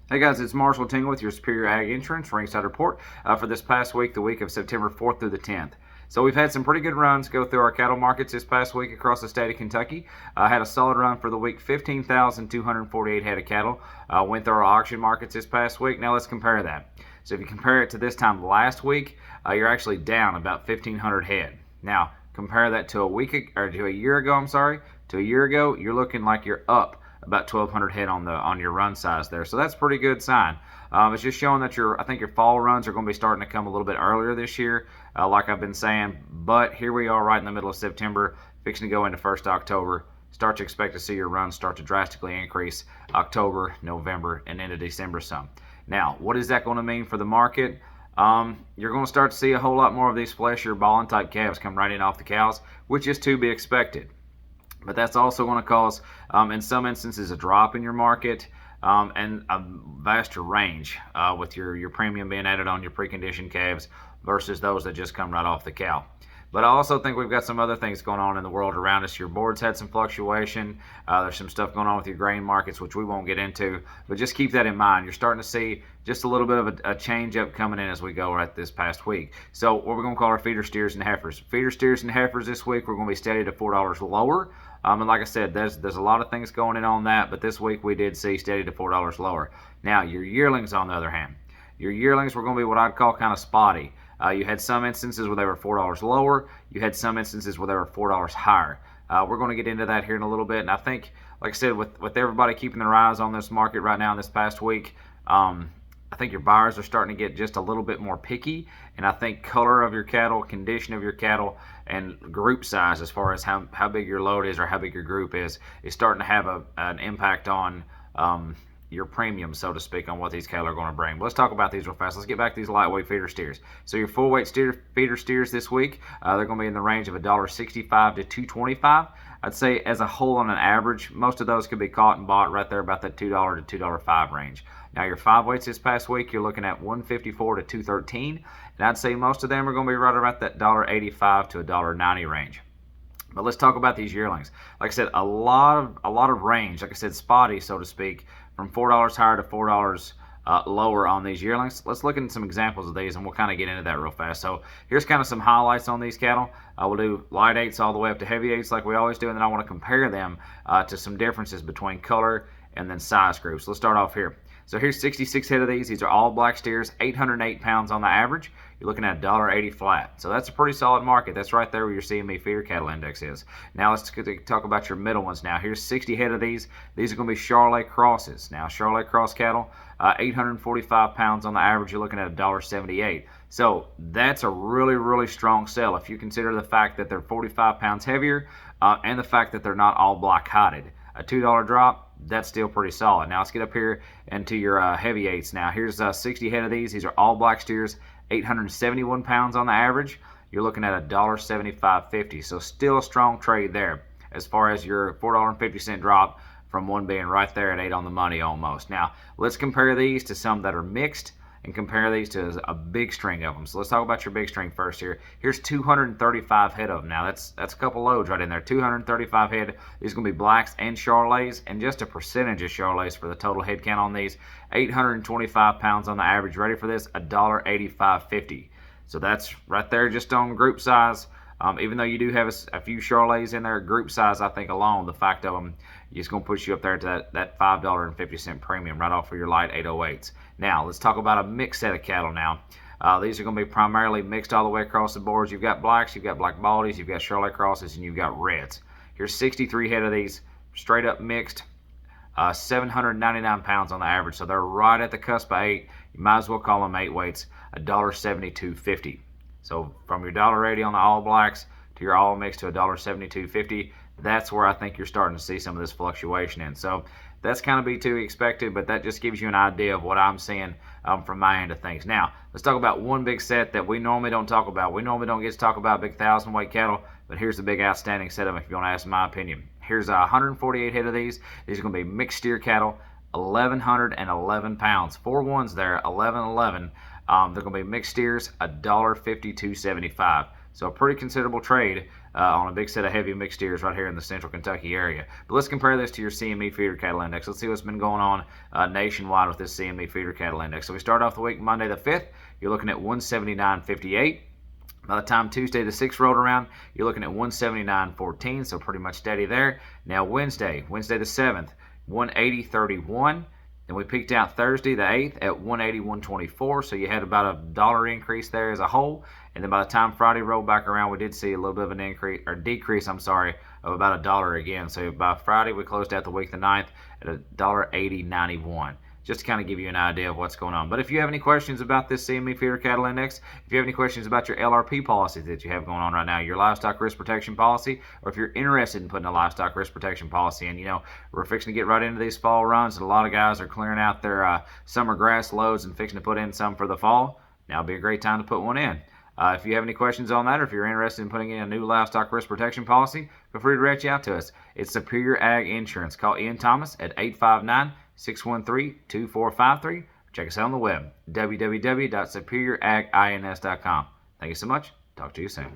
Hey guys, it's Marshall Tingle with your Superior Ag Insurance Ringside Report for this past week, the week of September 4th through the 10th. So we've had some pretty good runs go through our cattle markets this past week across the state of Kentucky. Had a solid run for the week, 15,248 head of cattle went through our auction markets this past week. Now let's compare that. So if you compare it to this time last week, you're actually down about 1,500 head. Now compare that to a year ago. To a year ago, you're looking like you're up about 1,200 head on your run size there. So that's a pretty good sign. It's just showing that I think your fall runs are going to be starting to come a little bit earlier this year, like I've been saying. But here we are right in the middle of September, fixing to go into 1st October. Start to expect to see your runs start to drastically increase October, November, and into December some. Now, what is that going to mean for the market? You're going to start to see a whole lot more of these fleshier balling type calves come right in off the cows, which is to be expected. But that's also going to cause, in some instances, a drop in your market and a vaster range with your premium being added on your preconditioned calves versus those that just come right off the cow. But I also think we've got some other things going on in the world around us. Your board's had some fluctuation. There's some stuff going on with your grain markets, which we won't get into. But just keep that in mind. You're starting to see just a little bit of a change up coming in as we go right this past week. So what we're going to call our feeder steers and heifers. Feeder steers and heifers this week, we're going to be steady to $4 lower. And like I said, there's a lot of things going in on that. But this week we did see steady to $4 lower. Now, your yearlings, on the other hand. Your yearlings were going to be what I'd call kind of spotty. You had some instances where they were $4 lower. You had some instances where they were $4 higher. We're going to get into that here in a little bit. And I think, like I said, with everybody keeping their eyes on this market right now in this past week, I think your buyers are starting to get just a little bit more picky. And I think color of your cattle, condition of your cattle, and group size as far as how big your load is or how big your group is starting to have an impact on your premium, so to speak, on what these cattle are going to bring. But let's talk about these real fast. Let's get back to these lightweight feeder steers. So your full weight feeder steers this week, they're going to be in the range of $1.65 to $2.25. I'd say as a whole, on an average, most of those could be caught and bought right there about that $2 to $2.05 range. Now your 5 weights this past week, you're looking at $1.54 to $2.13, and I'd say most of them are going to be right around that $1.85 to $1.90 range. But let's talk about these yearlings. Like I said, a lot of range. Like I said, spotty, so to speak, from $4 higher to $4 lower on these yearlings. Let's look at some examples of these, and we'll kind of get into that real fast. So here's kind of some highlights on these cattle. We'll do light 8s all the way up to heavy 8s like we always do, and then I want to compare them to some differences between color and then size groups. Let's start off here. So here's 66 head of these. These are all black steers, 808 pounds on the average. You're looking at $1.80 flat. So that's a pretty solid market. That's right there where your CME feeder cattle index is. Now let's talk about your middle ones now. Here's 60 head of these. These are going to be Charolais crosses. Now Charolais cross cattle, 845 pounds on the average. You're looking at $1.78. So that's a really, really strong sell if you consider the fact that they're 45 pounds heavier and the fact that they're not all black hided. A $2 drop, that's still pretty solid. Now let's get up here into your heavy 8s now. Here's 60 head of these. These are all black steers, 871 pounds on the average. You're looking at $1.7550. So still a strong trade there as far as your $4.50 drop from one being right there at 8 on the money almost. Now let's compare these to some that are mixed and compare these to a big string of them. So let's talk about your big string first here. Here's 235 head of them. Now that's a couple loads right in there. 235 head. These are going to be blacks and Charolais, and just a percentage of Charolais for the total head count on these. 825 pounds on the average. Ready for this? $1.8550. So that's right there just on group size. Even though you do have a few Charolais in there, group size, I think alone, the fact of them, is going to push you up there to that $5.50 premium right off of your light 808s. Now, let's talk about a mixed set of cattle now. These are going to be primarily mixed all the way across the boards. You've got blacks, you've got black baldies, you've got Charolais crosses, and you've got reds. Here's 63 head of these, straight up mixed, 799 pounds on the average. So they're right at the cusp of 8. You might as well call them 8 weights, $1.7250. So from your $1.80 on the all blacks to your all mixed to $1.7250, that's where I think you're starting to see some of this fluctuation in. So that's kind of be to be expected, but that just gives you an idea of what I'm seeing from my end of things. Now, let's talk about one big set that we normally don't talk about. We normally don't get to talk about big 1,000-weight cattle, but here's the big outstanding set of them if you want to ask my opinion. Here's 148 head of these. These are going to be mixed steer cattle, 1,111 pounds. 4 ones there, 1111. They're going to be mixed steers, $1.5275. So a pretty considerable trade on a big set of heavy mixed steers right here in the central Kentucky area. But let's compare this to your CME feeder cattle index. Let's see what's been going on nationwide with this CME feeder cattle index. So we start off the week Monday the 5th. You're looking at 179.58. By the time Tuesday the 6th rolled around, you're looking at 179.14, so pretty much steady there. Now Wednesday the 7th, 180.31. Then we peaked out Thursday the 8th at 181.24, so you had about a dollar increase there as a whole. And then by the time Friday rolled back around, we did see a little bit of an increase, or decrease, of about a dollar again. So by Friday, we closed out the week the 9th at $1.8091. Just to kind of give you an idea of what's going on. But if you have any questions about this CME feeder cattle index, if you have any questions about your LRP policies that you have going on right now, your livestock risk protection policy, or if you're interested in putting a livestock risk protection policy in, we're fixing to get right into these fall runs, and a lot of guys are clearing out their summer grass loads and fixing to put in some for the fall. Now would be a great time to put one in. If you have any questions on that, or if you're interested in putting in a new livestock risk protection policy, feel free to reach out to us. It's Superior Ag Insurance. Call Ian Thomas at 859-613-2453. Check us out on the web, www.superioragins.com. Thank you so much. Talk to you soon.